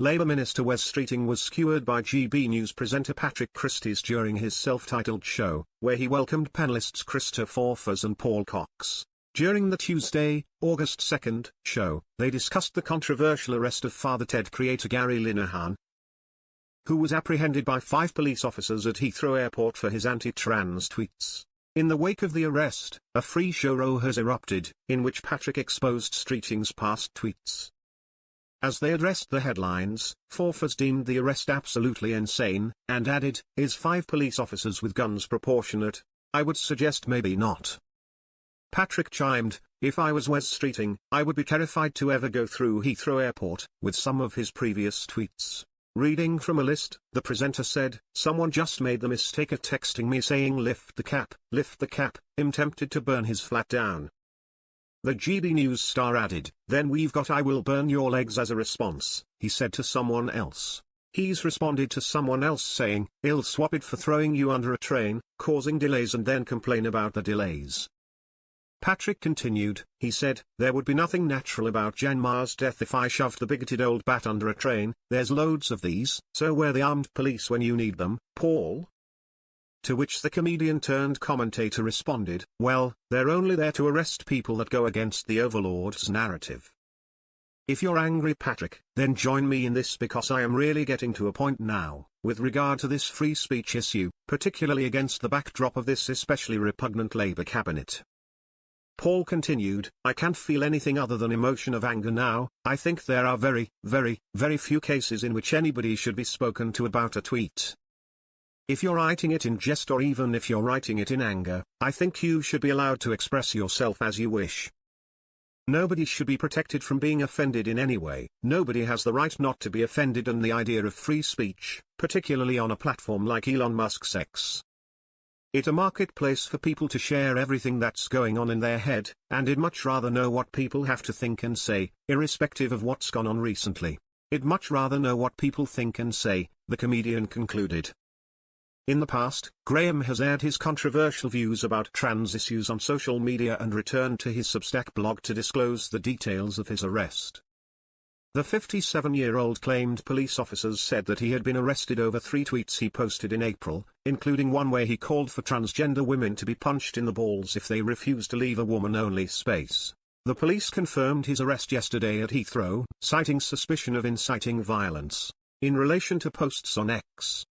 Labour Minister Wes Streeting was skewered by GB News presenter Patrick Christys during his self-titled show, where he welcomed panellists Cristo, Foufas and Paul Cox. During the Tuesday, August 2, show, they discussed the controversial arrest of Father Ted creator Gary Linehan, who was apprehended by 5 police officers at Heathrow Airport for his anti-trans tweets. In the wake of the arrest, a free show row has erupted, in which Patrick exposed Streeting's past tweets. As they addressed the headlines, Foufas deemed the arrest absolutely insane, and added, "Is 5 police officers with guns proportionate? I would suggest maybe not." Patrick chimed, "If I was Wes Streeting, I would be terrified to ever go through Heathrow Airport," with some of his previous tweets. Reading from a list, the presenter said, "Someone just made the mistake of texting me saying lift the cap, I'm tempted to burn his flat down." The GB News star added, "Then we've got 'I will burn your legs' as a response," he said to someone else. He's responded to someone else saying, "I'll swap it for throwing you under a train, causing delays and then complain about the delays." Patrick continued, he said, "There would be nothing natural about Jan Ma's death if I shoved the bigoted old bat under a train. There's loads of these, so where the armed police when you need them, Paul?" To which the comedian turned commentator responded, "Well, they're only there to arrest people that go against the overlord's narrative. If you're angry, Patrick, then join me in this, because I am really getting to a point now, with regard to this free speech issue, particularly against the backdrop of this especially repugnant Labour cabinet." Paul continued, "I can't feel anything other than emotion of anger now. I think there are very, very, very few cases in which anybody should be spoken to about a tweet. If you're writing it in jest or even if you're writing it in anger, I think you should be allowed to express yourself as you wish. Nobody should be protected from being offended in any way. Nobody has the right not to be offended, and the idea of free speech, particularly on a platform like Elon Musk's X. It's a marketplace for people to share everything that's going on in their head, and I'd much rather know what people have to think and say, irrespective of what's gone on recently. I'd much rather know what people think and say," the comedian concluded. In the past, Graham has aired his controversial views about trans issues on social media and returned to his Substack blog to disclose the details of his arrest. The 57-year-old claimed police officers said that he had been arrested over 3 tweets he posted in April, including one where he called for transgender women to be punched in the balls if they refused to leave a woman-only space. The police confirmed his arrest yesterday at Heathrow, citing suspicion of inciting violence. In relation to posts on X,